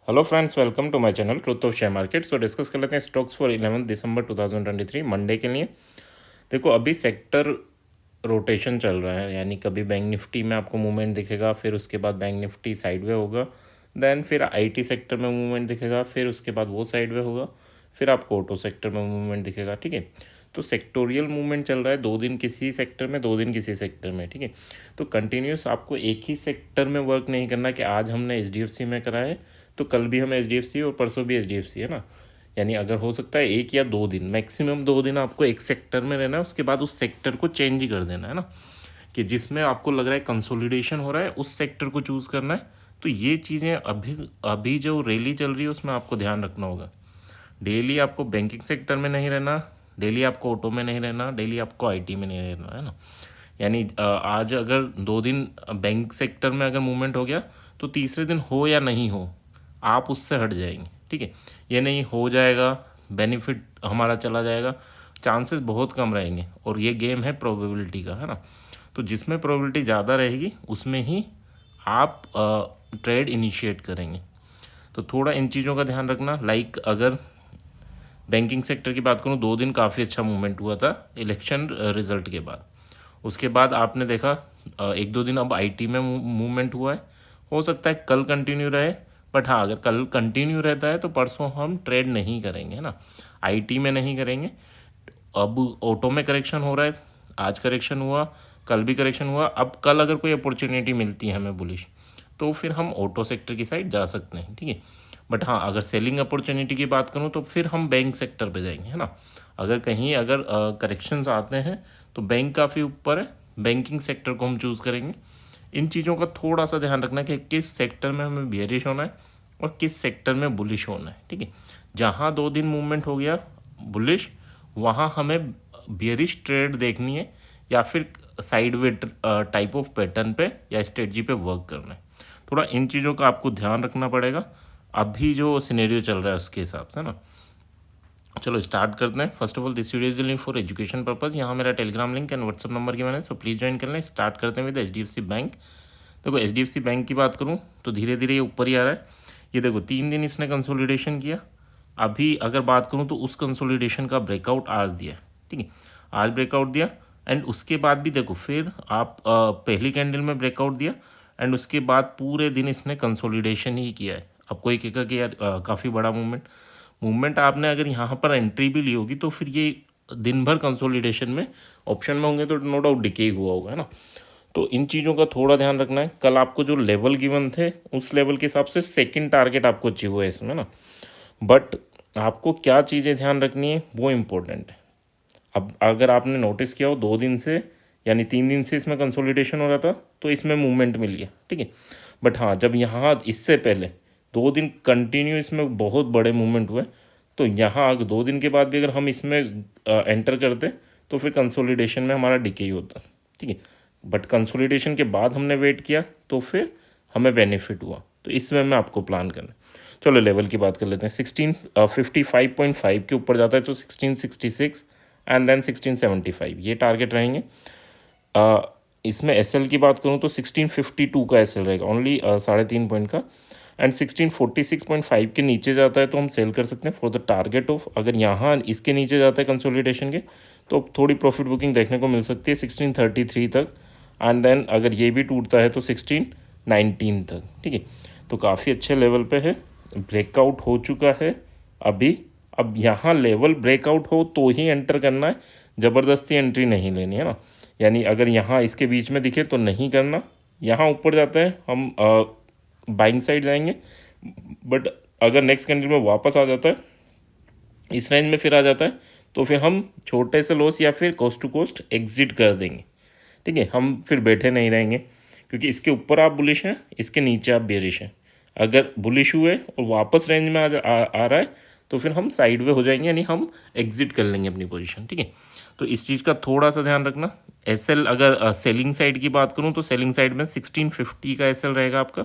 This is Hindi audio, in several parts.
Hello friends, welcome to my channel truth of share market. So discuss कर लेते हैं स्टॉक्स फॉर 11 दिसंबर 2023 मंडे के लिए। देखो, अभी सेक्टर रोटेशन चल रहा है, यानी कभी बैंक निफ्टी में आपको मूवमेंट दिखेगा, फिर उसके बाद बैंक निफ्टी साइडवे होगा, देन फिर आईटी सेक्टर में मूवमेंट दिखेगा, फिर उसके बाद वो साइडवे होगा, फिर आपको ऑटो सेक्टर में मूवमेंट दिखेगा। ठीक है, तो सेक्टोरियल मूवमेंट चल रहा है, 2 दिन किसी सेक्टर में, 2 दिन किसी सेक्टर में। ठीक है, तो कंटिन्यूस आपको एक ही सेक्टर में वर्क नहीं करना कि आज हमने एचडीएफसी में करा है तो कल भी हम एचडीएफसी और परसों भी एचडीएफसी, है ना। यानी अगर हो सकता है 1 या 2 दिन, मैक्सिमम 2 दिन आपको एक सेक्टर में रहना है, उसके बाद उस सेक्टर को चेंज ही कर देना है ना, कि जिसमें आपको लग रहा है कंसोलिडेशन हो रहा है उस सेक्टर को चूज़ करना है। तो ये चीज़ें अभी अभी जो रैली चल रही है उसमें आपको ध्यान रखना होगा। डेली आपको बैंकिंग सेक्टर में नहीं रहना, डेली आपको ऑटो में नहीं रहना, डेली आपको आईटी में नहीं रहना, है ना। यानी आज अगर 2 दिन बैंक सेक्टर में अगर मूवमेंट हो गया तो तीसरे दिन हो या नहीं हो, आप उससे हट जाएंगे। ठीक है, ये नहीं हो जाएगा, बेनिफिट हमारा चला जाएगा, चांसेस बहुत कम रहेंगे। और ये गेम है प्रोबेबिलिटी का, है ना। तो जिसमें प्रोबेबिलिटी ज़्यादा रहेगी उसमें ही आप ट्रेड इनिशिएट करेंगे। तो थोड़ा इन चीज़ों का ध्यान रखना। लाइक अगर बैंकिंग सेक्टर की बात करूँ, 2 दिन काफ़ी अच्छा मूवमेंट हुआ था इलेक्शन रिजल्ट के बाद। उसके बाद आपने देखा 1-2 दिन अब आईटी में मूवमेंट हुआ है। हो सकता है कल कंटिन्यू रहे, बट हाँ, अगर कल कंटिन्यू रहता है तो परसों हम ट्रेड नहीं करेंगे, है ना। आईटी में नहीं करेंगे। अब ऑटो में करेक्शन हो रहा है, आज करेक्शन हुआ, कल भी करेक्शन हुआ। अब कल अगर कोई अपॉर्चुनिटी मिलती है हमें बुलिश, तो फिर हम ऑटो सेक्टर की साइड जा सकते हैं। ठीक है, बट हाँ, अगर सेलिंग अपॉर्चुनिटी की बात करूँ तो फिर हम बैंक सेक्टर पे जाएंगे, है ना। अगर कहीं अगर करेक्शंस आते हैं तो बैंक काफ़ी ऊपर है, बैंकिंग सेक्टर को हम चूज़ करेंगे। इन चीज़ों का थोड़ा सा ध्यान रखना है कि किस सेक्टर में हमें बेयरिश होना है और किस सेक्टर में बुलिश होना है। ठीक है, जहाँ 2 दिन मूवमेंट हो गया बुलिश, वहाँ हमें बेयरिश ट्रेड देखनी है या फिर साइडवे टाइप ऑफ पैटर्न पे या स्ट्रेटजी पे वर्क करना है। थोड़ा इन चीज़ों का आपको ध्यान रखना पड़ेगा, अभी जो सिनेरियो चल रहा है उसके हिसाब से ना। चलो स्टार्ट करते हैं। First of all, this video is link for education purpose. यहाँ मेरा Telegram link and WhatsApp number की मैंने, सो प्लीज़ ज्वाइन कर लें। स्टार्ट करते हैं विद एचडीएफसी बैंक। देखो, एचडीएफसी बैंक की बात करूँ तो धीरे धीरे ये ऊपर ही आ रहा है। ये देखो 3 दिन इसने कंसोलिडेशन किया। अभी अगर बात करूँ तो उस कंसोलिडेशन का ब्रेकआउट आज दिया। ठीक है, आज ब्रेकआउट दिया एंड उसके बाद भी देखो फिर आप पहली कैंडल में ब्रेकआउट दिया एंड उसके बाद पूरे दिन इसने कंसोलिडेशन ही किया है। अब कोई कहेगा कि यार काफ़ी बड़ा मूवमेंट आपने अगर यहाँ पर एंट्री भी ली होगी तो फिर ये दिन भर कंसोलिडेशन में ऑप्शन में होंगे तो नो डाउट डिके हुआ होगा, है ना। तो इन चीज़ों का थोड़ा ध्यान रखना है। कल आपको जो लेवल गिवन थे उस लेवल के हिसाब से सेकंड टारगेट आपको अचीव हुआ है इसमें ना, बट आपको क्या चीज़ें ध्यान रखनी है वो इम्पोर्टेंट है। अब अगर आपने नोटिस किया हो 2 दिन से यानी 3 दिन से इसमें कंसोलिडेशन हो रहा था तो इसमें मूवमेंट मिल गया। ठीक है, बट हाँ, जब यहाँ इससे पहले 2 दिन कंटिन्यू इसमें बहुत बड़े मूवमेंट हुए, तो यहाँ अगर 2 दिन के बाद भी अगर हम इसमें एंटर करते तो फिर कंसोलिडेशन में हमारा डिके ही होता। ठीक है, बट कंसोलिडेशन के बाद हमने वेट किया तो फिर हमें बेनिफिट हुआ। तो इसमें मैं आपको प्लान करना। चलो लेवल की बात कर लेते हैं। 1655.5 के ऊपर जाता है तो 1666 एंड देन 1675 ये टारगेट रहेंगे। इसमें एसएल की बात करूँ तो 1652 का एसएल रहेगा, ओनली 3.5 पॉइंट का। एंड 1646.5 के नीचे जाता है तो हम सेल कर सकते हैं फॉर द टारगेट ऑफ, अगर यहाँ इसके नीचे जाता है कंसोलिडेशन के तो थोड़ी प्रॉफिट बुकिंग देखने को मिल सकती है 1633 तक। एंड देन अगर ये भी टूटता है तो 1619 तक। ठीक है, तो काफ़ी अच्छे लेवल पे है, ब्रेकआउट हो चुका है अभी। अब यहाँ लेवल ब्रेकआउट हो तो ही एंटर करना है, ज़बरदस्ती एंट्री नहीं लेनी, है ना। यानी अगर यहाँ इसके बीच में दिखे तो नहीं करना। यहाँ ऊपर जाता है हम बाइंग साइड जाएंगे, बट अगर नेक्स्ट कैंडल में वापस आ जाता है इस रेंज में फिर आ जाता है तो फिर हम छोटे से लॉस या फिर कोस्ट टू कोस्ट एग्जिट कर देंगे। ठीक है, हम फिर बैठे नहीं रहेंगे क्योंकि इसके ऊपर आप बुलिश हैं, इसके नीचे आप बेरिश हैं। अगर बुलिश हुए और वापस रेंज में आ रहा है तो फिर हम साइड वे हो जाएंगे, यानी हम एग्जिट कर लेंगे अपनी पोजीशन। ठीक है, तो इस चीज़ का थोड़ा सा ध्यान रखना। एसएल अगर सेलिंग साइड की बात करूँ तो सेलिंग साइड में 1650 का एसएल रहेगा आपका,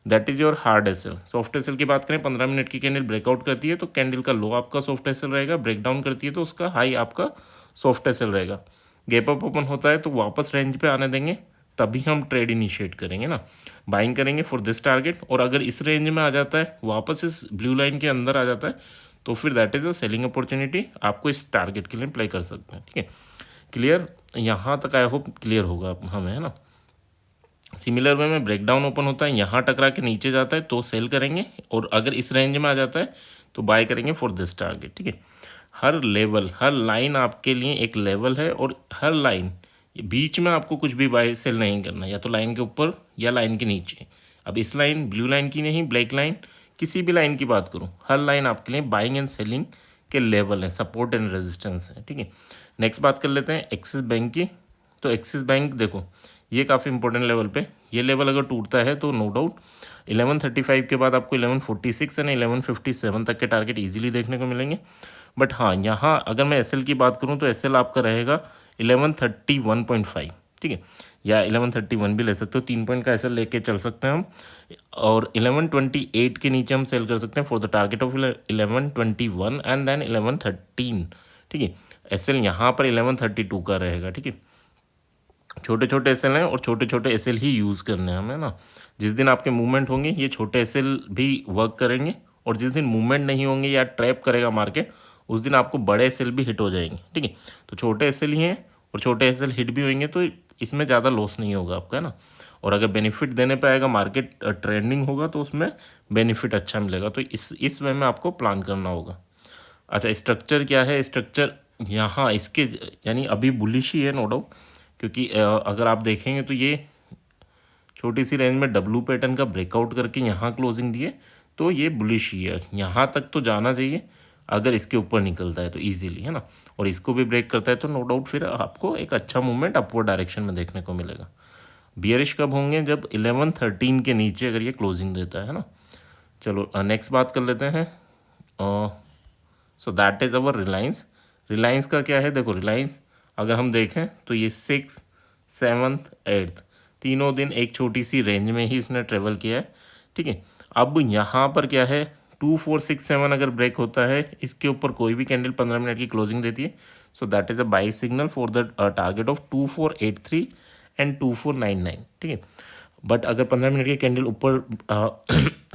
that is your hard SL. Soft SL की बात करें, 15 मिनट की कैंडल ब्रेकआउट करती है तो कैंडल का लो आपका सॉफ्ट एसएल रहेगा, ब्रेकडाउन करती है तो उसका हाई आपका सॉफ्ट एसएल रहेगा। गैप अप ओपन होता है तो वापस रेंज पे आने देंगे तभी हम ट्रेड इनिशिएट करेंगे ना, बाइंग करेंगे फॉर दिस टारगेट। और अगर इस रेंज में आ जाता है, वापस इस ब्लू लाइन के अंदर आ जाता है, तो फिर that is a selling opportunity, आपको इस टारगेट के लिए प्ले कर सकते हैं। ठीक है, क्लियर? यहाँ तक आई होप क्लियर होगा हमें, है ना। सिमिलर वे में ब्रेकडाउन ओपन होता है, यहाँ टकरा के नीचे जाता है तो सेल करेंगे, और अगर इस रेंज में आ जाता है तो बाय करेंगे फॉर दिस टारगेट। ठीक है, हर लेवल, हर लाइन आपके लिए एक लेवल है, और हर लाइन बीच में आपको कुछ भी बाय सेल नहीं करना, या तो लाइन के ऊपर या लाइन के नीचे। अब इस लाइन, ब्लू लाइन की नहीं, ब्लैक लाइन, किसी भी लाइन की बात करूँ, हर लाइन आपके लिए बाइंग एंड सेलिंग के लेवल है, सपोर्ट एंड रेजिस्टेंस है। ठीक है, नेक्स्ट बात कर लेते हैं एक्सिस बैंक की। तो एक्सिस बैंक देखो, ये काफ़ी इंपॉर्टेंट लेवल पे, ये लेवल अगर टूटता है तो नो डाउट 1135 के बाद आपको 1146 एंड 1157 तक के टारगेट इजीली देखने को मिलेंगे। बट हाँ, यहाँ अगर मैं एसएल की बात करूँ तो एसएल आपका रहेगा 1131.5। ठीक है, या 1131 भी ले सकते हो, 3 पॉइंट का एसएल लेके चल सकते हैं हम, और 1128 के नीचे हम सेल कर सकते हैं for the target of 1121 and then 1113। ठीक है, एसएल यहाँ पर 1132 का रहेगा। ठीक है, छोटे छोटे एसएल हैं, और छोटे छोटे एसएल ही यूज़ करने हैं हमें ना। जिस दिन आपके मूवमेंट होंगे ये छोटे एसएल भी वर्क करेंगे, और जिस दिन मूवमेंट नहीं होंगे या ट्रैप करेगा मार्केट, उस दिन आपको बड़े एसएल भी हिट हो जाएंगे। ठीक है, तो छोटे एसएल ही हैं, और छोटे एसएल हिट भी होंगे, तो इसमें ज़्यादा लॉस नहीं होगा आपका, है ना। और अगर बेनिफिट देने पे आएगा, मार्केट ट्रेंडिंग होगा, तो उसमें बेनिफिट अच्छा मिलेगा। तो इस वे में आपको प्लान करना होगा। अच्छा, स्ट्रक्चर क्या है? स्ट्रक्चर यहाँ इसके, यानी अभी बुलिश ही है नो डाउट, क्योंकि अगर आप देखेंगे तो ये छोटी सी रेंज में डब्लू पैटर्न का ब्रेकआउट करके यहाँ क्लोजिंग दिए, तो ये बुलिश ही है, यहाँ तक तो जाना चाहिए अगर इसके ऊपर निकलता है तो इजीली, है ना। और इसको भी ब्रेक करता है तो नो डाउट फिर आपको एक अच्छा मूवमेंट अपवर्ड डायरेक्शन में देखने को मिलेगा। बियरिश कब होंगे? जब 1113 के नीचे अगर ये क्लोजिंग देता है ना। चलो नेक्स्ट बात कर लेते हैं। So that is our Reliance. Reliance का क्या है? देखो, रिलायंस अगर हम देखें तो ये 6, 7th, 8th तीनों दिन एक छोटी सी रेंज में ही इसने ट्रेवल किया है। ठीक है, अब यहाँ पर क्या है, 2467 अगर ब्रेक होता है, इसके ऊपर कोई भी कैंडल 15 मिनट की क्लोजिंग देती है, so that is a by signal for the target of 2483 and 2499। ठीक है, बट अगर 15 मिनट की कैंडल ऊपर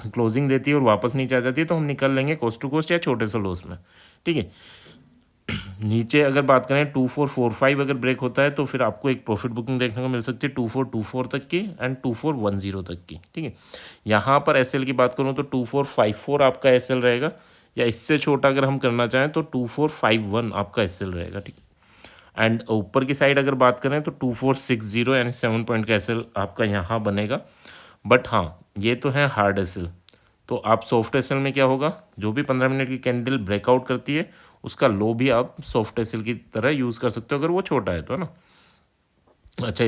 क्लोजिंग देती है और वापस नीचे आ जाती है, तो हम निकल लेंगे कोस्ट टू कोस्ट या छोटे से लॉस में। ठीक है, नीचे अगर बात करें 2445 अगर ब्रेक होता है, तो फिर आपको एक प्रॉफिट बुकिंग देखने को मिल सकती है 2424 तक की एंड 2410 तक की। ठीक है, यहाँ पर एसएल की बात करूँ तो 2454 आपका एसएल रहेगा, या इससे छोटा अगर हम करना चाहें तो 2451 आपका एसएल रहेगा। ठीक है, एंड ऊपर की साइड अगर बात करें तो 2460 यानी 7 पॉइंट का एसएल आपका यहाँ बनेगा। बट हाँ, ये तो है हार्ड एसएल। तो आप सॉफ्ट एसएल में क्या होगा, जो भी 15 मिनट की कैंडल ब्रेकआउट करती है उसका लो भी आप सॉफ्ट एसएल की तरह यूज़ कर सकते हो, अगर वो छोटा है तो, है ना। अच्छा,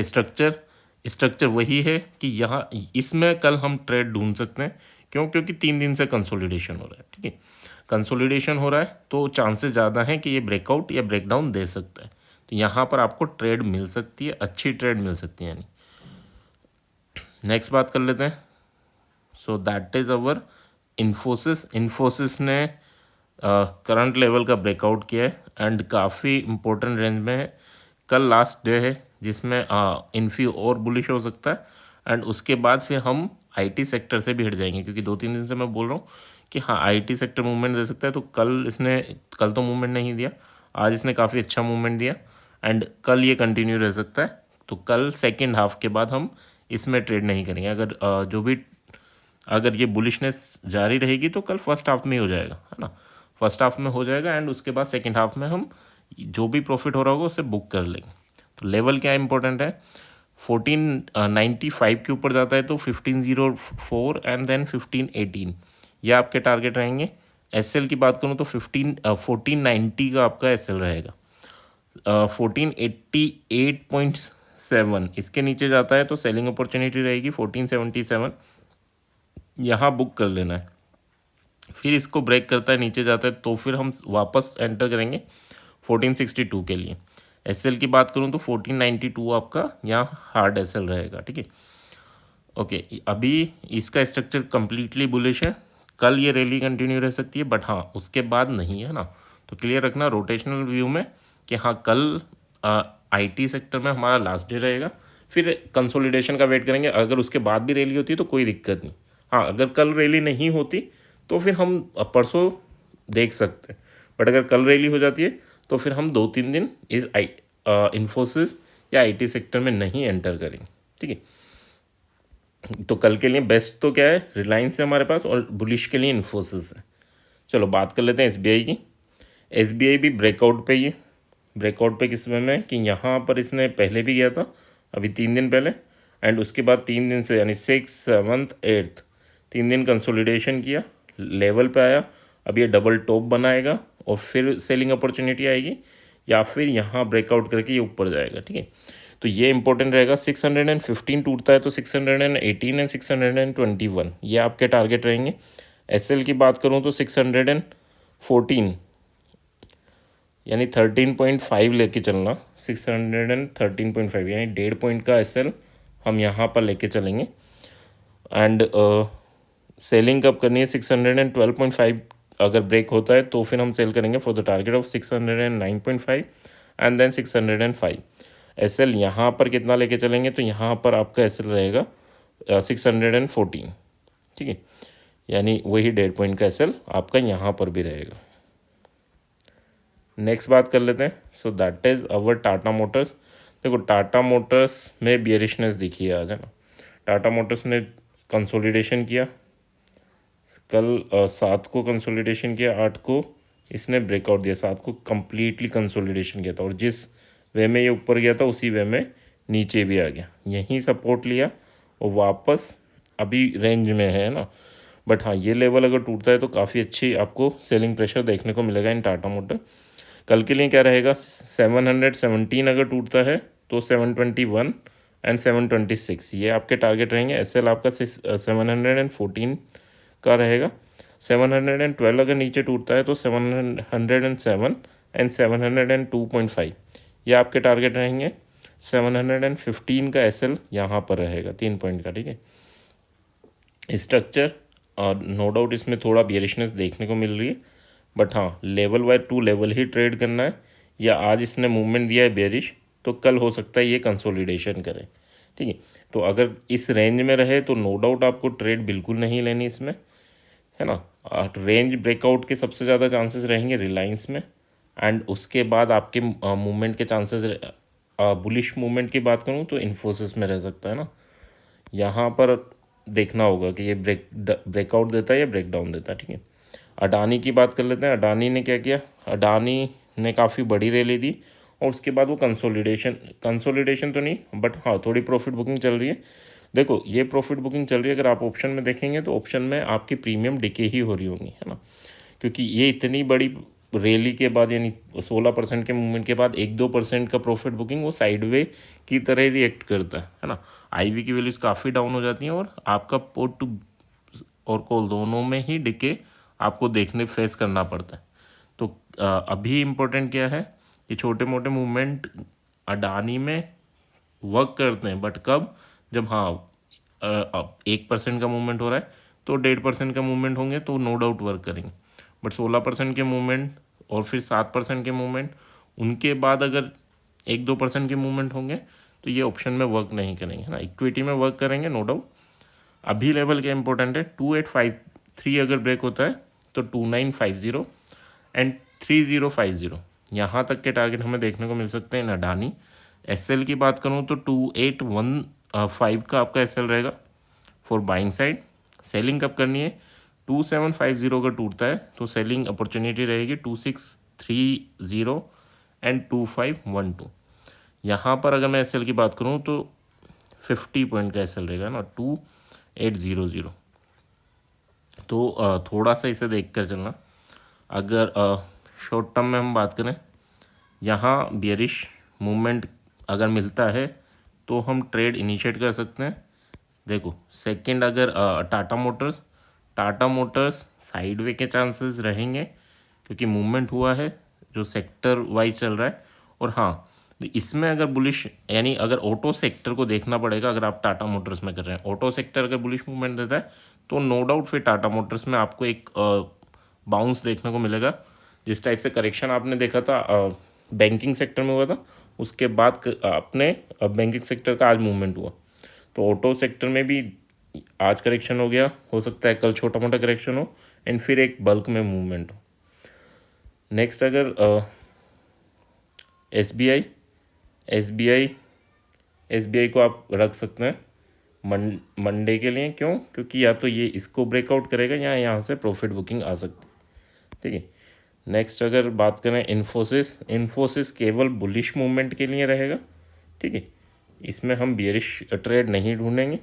स्ट्रक्चर वही है कि यहाँ इसमें कल हम ट्रेड ढूंढ सकते हैं। क्यों? क्योंकि 3 दिन से कंसोलिडेशन हो रहा है। ठीक है, कंसोलिडेशन हो रहा है तो चांसेस ज़्यादा हैं कि ये ब्रेकआउट या ब्रेकडाउन दे सकता है, तो यहाँ पर आपको ट्रेड मिल सकती है, अच्छी ट्रेड मिल सकती है। यानी नेक्स्ट बात कर लेते हैं। So that is our Infosys ने करंट लेवल का ब्रेकआउट किया है, एंड काफ़ी इंपॉर्टेंट रेंज में है। कल लास्ट डे है जिसमें इन्फी और बुलिश हो सकता है, एंड उसके बाद फिर हम आईटी सेक्टर से भी हट जाएंगे, क्योंकि 2-3 दिन से मैं बोल रहा हूँ कि हाँ, आईटी सेक्टर मूवमेंट दे सकता है। तो कल तो मूवमेंट नहीं दिया, आज इसने काफ़ी अच्छा मूवमेंट दिया, एंड कल ये कंटिन्यू रह सकता है। तो कल सेकेंड हाफ के बाद हम इसमें ट्रेड नहीं करेंगे। अगर ये बुलिशनेस जारी रहेगी तो कल फर्स्ट हाफ में ही हो जाएगा, है ना। फर्स्ट हाफ में हो जाएगा, एंड उसके बाद सेकेंड हाफ में हम जो भी प्रॉफिट हो रहा होगा उसे बुक कर लेंगे। तो लेवल क्या इंपॉर्टेंट है, 1495 के ऊपर जाता है तो 1504 एंड देन 1518 ये आपके टारगेट रहेंगे। एसएल की बात करूँ तो 1490 का आपका एसएल रहेगा। 1488.7 इसके नीचे जाता है तो सेलिंग अपॉर्चुनिटी रहेगी 1477, यहाँ बुक कर लेना है। फिर इसको ब्रेक करता है, नीचे जाता है, तो फिर हम वापस एंटर करेंगे 1462 के लिए। एसएल की बात करूँ तो 1492 आपका यहाँ हार्ड एसएल रहेगा। ठीक है, ओके, अभी इसका स्ट्रक्चर कम्प्लीटली बुलिश है, कल ये रैली कंटिन्यू रह सकती है, बट हाँ उसके बाद नहीं, है ना। तो क्लियर रखना रोटेशनल व्यू में कि हाँ, कल आईटी सेक्टर में हमारा लास्ट डे रहेगा, फिर कंसोलिडेशन का वेट करेंगे। अगर उसके बाद भी रैली होती है तो कोई दिक्कत नहीं। हाँ, अगर कल रैली नहीं होती तो फिर हम परसों देख सकते हैं, बट अगर कल रैली हो जाती है तो फिर हम 2-3 दिन इस इन्फोसिस या आईटी सेक्टर में नहीं एंटर करेंगे। ठीक है, तो कल के लिए बेस्ट तो क्या है, रिलायंस है हमारे पास, और बुलिश के लिए इन्फोसिस है। चलो बात कर लेते हैं एसबीआई की। एसबीआई भी ब्रेकआउट पे ही है। ब्रेकआउट पे किस में कि यहाँ पर इसने पहले भी गया था अभी 3 दिन पहले, एंड उसके बाद 3 दिन से यानी 6, 7, 8 3 दिन कंसोलिडेशन किया, लेवल पे आया। अब ये डबल टॉप बनाएगा और फिर सेलिंग अपॉर्चुनिटी आएगी, या फिर यहाँ ब्रेकआउट करके ये ऊपर जाएगा। ठीक है, तो ये इंपॉर्टेंट रहेगा। 615 टूटता है तो 618 एंड 621 ये आपके टारगेट रहेंगे। एसएल की बात करूँ तो 614 यानी 13.5 लेके चलना। 613.5 यानी 1.5 पॉइंट का एसएल हम यहाँ पर लेके चलेंगे। एंड सेलिंग कब करनी है, 612.5 अगर ब्रेक होता है तो फिर हम सेल करेंगे for the target of 609.5 and then 605। SL यहाँ पर कितना लेके चलेंगे, तो यहाँ पर आपका एसएल रहेगा 614। ठीक है, यानी वही 1.5 पॉइंट का एसएल आपका यहाँ पर भी रहेगा। नेक्स्ट बात कर लेते हैं। So that is our Tata Motors. देखो टाटा मोटर्स में बियरिशनेस दिखी है आज, है ना। टाटा मोटर्स ने कंसोलिडेशन किया कल, 7 को कंसोलिडेशन किया, 8 को इसने ब्रेकआउट दिया, 7 को कंप्लीटली कंसोलिडेशन किया था, और जिस वे में ये ऊपर गया था उसी वे में नीचे भी आ गया, यहीं सपोर्ट लिया और वापस अभी रेंज में है ना। बट हाँ, ये लेवल अगर टूटता है तो काफ़ी अच्छी आपको सेलिंग प्रेशर देखने को मिलेगा इन टाटा मोटर। कल के लिए क्या रहेगा, 717 अगर टूटता है तो 721 एंड 726 ये आपके टारगेट रहेंगे। एसएल आपका 714 का रहेगा। 712 अगर नीचे टूटता है तो 707 एंड 702.5 ये आपके टारगेट रहेंगे। 715 का एसएल यहाँ पर रहेगा 3 पॉइंट का। ठीक है, स्ट्रक्चर नो डाउट इसमें थोड़ा बियरिशनेस देखने को मिल रही है, बट हाँ level by 2 level he trade करना है, या आज इसने मूवमेंट दिया है बेरिश तो कल हो सकता है ये कंसोलिडेशन करे। ठीक है, तो अगर इस रेंज में रहे तो नो डाउट आपको ट्रेड बिल्कुल नहीं लेनी इसमें, है ना। रेंज ब्रेकआउट के सबसे ज़्यादा चांसेस रहेंगे रिलायंस में, एंड उसके बाद आपके मूवमेंट के चांसेस, बुलिश मूवमेंट की बात करूँ तो इन्फोसिस में रह सकता है ना। यहाँ पर देखना होगा कि ये ब्रेकआउट देता है या ब्रेकडाउन देता है। ठीक है, अडानी की बात कर लेते हैं। अडानी ने क्या किया, अडानी ने काफ़ी बड़ी रैली दी और उसके बाद वो कंसोलिडेशन तो नहीं, बट हाँ थोड़ी प्रॉफिट बुकिंग चल रही है। देखो ये प्रॉफिट बुकिंग चल रही है, अगर आप ऑप्शन में देखेंगे तो ऑप्शन में आपकी प्रीमियम डिके ही हो रही होंगी, है ना, क्योंकि ये इतनी बड़ी रैली के बाद यानी 16% के मूवमेंट के बाद 1-2% का प्रॉफिट बुकिंग वो साइडवे की तरह रिएक्ट करता है ना। आईवी की वैल्यूज़ काफ़ी डाउन हो जाती हैं और आपका पुट टू और कॉल दोनों में ही डिके आपको देखने फेस करना पड़ता है। तो अभी इम्पोर्टेंट क्या है कि छोटे मोटे मूवमेंट अडानी में वर्क करते हैं, बट कब, जब हाँ 1% का मूवमेंट हो रहा है तो 1.5% का मूवमेंट होंगे तो नो डाउट वर्क करेंगे, बट 16% के मूवमेंट और फिर 7% के मूवमेंट, उनके बाद अगर 1-2% के मूवमेंट होंगे तो ये ऑप्शन में वर्क नहीं करेंगे, है ना। इक्विटी में वर्क करेंगे नो डाउट। अभी लेवल क्या इंपॉर्टेंट है, 2853 अगर ब्रेक होता है तो 2950 एंड 3050 यहाँ तक के टारगेट हमें देखने को मिल सकते हैं अडानी। एसएल की बात करूँ तो 2815 का आपका एसएल रहेगा फॉर बाइंग साइड। सेलिंग कब करनी है, 2750 अगर टूटता है तो सेलिंग अपॉर्चुनिटी रहेगी 2630 एंड 2512। यहाँ पर अगर मैं एसएल की बात करूँ तो 50 पॉइंट का एसएल रहेगा ना, 2800। तो थोड़ा सा इसे देख कर चलना। अगर शॉर्ट टर्म में हम बात करें, यहाँ बियरिश मूवमेंट अगर मिलता है तो हम ट्रेड इनिशिएट कर सकते हैं। देखो सेकंड, अगर टाटा मोटर्स साइडवे के चांसेस रहेंगे क्योंकि मूवमेंट हुआ है जो सेक्टर वाइज चल रहा है। और हाँ, इसमें अगर बुलिश यानी अगर ऑटो सेक्टर को देखना पड़ेगा, अगर आप टाटा मोटर्स में कर रहे हैं, ऑटो सेक्टर अगर बुलिश मूवमेंट देता है तो नो डाउट फिर टाटा मोटर्स में आपको एक बाउंस देखने को मिलेगा। जिस टाइप से करेक्शन आपने देखा था बैंकिंग सेक्टर में हुआ था, उसके बाद अपने बैंकिंग सेक्टर का आज मूवमेंट हुआ। तो ऑटो सेक्टर में भी आज करेक्शन हो गया, हो सकता है कल छोटा मोटा करेक्शन हो एंड फिर एक बल्क में मूवमेंट हो। नेक्स्ट अगर एसबीआई एसबीआई को आप रख सकते हैं मंडे के लिए। क्यों? क्योंकि या तो ये इसको ब्रेकआउट करेगा या यहाँ से प्रॉफिट बुकिंग आ सकती है। ठीक है। नेक्स्ट अगर बात करें इन्फोसिस केवल बुलिश मूवमेंट के लिए रहेगा। ठीक है, इसमें हम बियरिश ट्रेड नहीं ढूंढेंगे।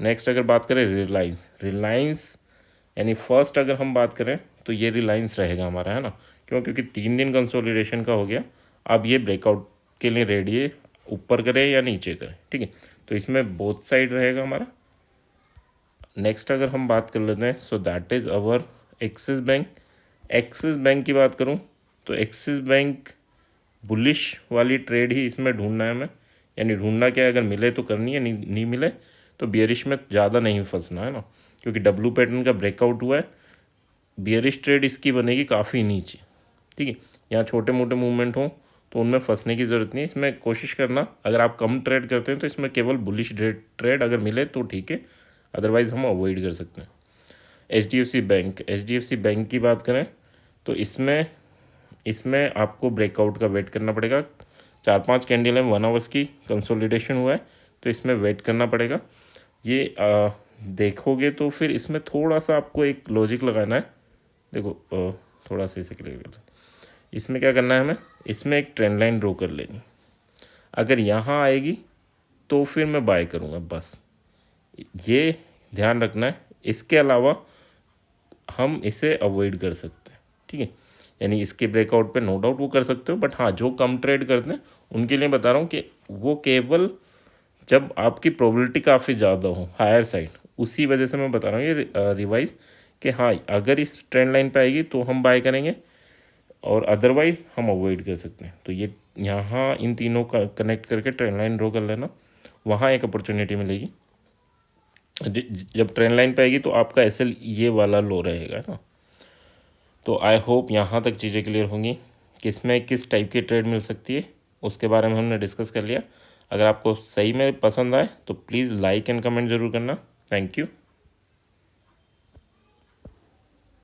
नेक्स्ट अगर बात करें रिलायंस यानी फर्स्ट अगर हम बात करें तो ये रिलायंस रहेगा हमारा, है ना। क्यों? क्योंकि 3 दिन कंसोलिडेशन का हो गया। अब ये ब्रेकआउट के लिए रेडी है, ऊपर करें या नीचे करें। ठीक है, तो इसमें बोथ साइड रहेगा हमारा। नेक्स्ट अगर हम बात कर लेते हैं so that is our axis bank की बात करूं तो एक्सिस बैंक बुलिश वाली ट्रेड ही इसमें ढूंढना है हमें। यानी ढूंढना क्या है, अगर मिले तो करनी है, नहीं मिले तो बियरिश में ज़्यादा नहीं फंसना, है ना। क्योंकि डब्लू पैटर्न का ब्रेकआउट हुआ है, बियरिश ट्रेड इसकी बनेगी काफ़ी नीचे। ठीक है, यहाँ छोटे मोटे मूवमेंट हों तो उनमें फंसने की ज़रूरत नहीं है। इसमें कोशिश करना, अगर आप कम ट्रेड करते हैं तो इसमें केवल बुलिश ट्रेड अगर मिले तो ठीक है, अदरवाइज़ हम अवॉइड कर सकते हैं। H D F C bank की बात करें तो इसमें आपको ब्रेकआउट का वेट करना पड़ेगा। 4-5 कैंडल है, 1 आवर्स की कंसोलिडेशन हुआ है, तो इसमें वेट करना पड़ेगा। ये देखोगे तो फिर इसमें थोड़ा सा आपको एक लॉजिक लगाना है। देखो थोड़ा सा इसे क्लियर कर, इसमें क्या करना है हमें, इसमें एक ट्रेंड लाइन ड्रॉ कर लेनी। अगर यहाँ आएगी तो फिर मैं बाय करूँगा, बस ये ध्यान रखना है। इसके अलावा हम इसे अवॉइड कर सकते हैं। ठीक है, यानी इसके ब्रेकआउट पे नो डाउट वो कर सकते हो, बट हाँ जो कम ट्रेड करते हैं उनके लिए बता रहा हूँ कि वो केवल जब आपकी प्रोबेबिलिटी काफ़ी ज़्यादा हो, हायर साइड, उसी वजह से मैं बता रहा हूँ ये रिवाइज कि हाँ अगर इस ट्रेंड लाइन पे आएगी तो हम बाय करेंगे और अदरवाइज हम अवॉइड कर सकते हैं। तो ये यहाँ इन तीनों का कनेक्ट करके ट्रेंड लाइन ड्रॉ कर लेना, वहाँ एक अपॉर्चुनिटी मिलेगी। जब ट्रेंड लाइन पे आएगी तो आपका एसएल ये वाला लो रहेगा ना। तो आई होप यहाँ तक चीज़ें क्लियर होंगी कि इसमें किस टाइप की ट्रेड मिल सकती है, उसके बारे में हमने डिस्कस कर लिया। अगर आपको सही में पसंद आए तो प्लीज़ लाइक एंड कमेंट ज़रूर करना। Thank you.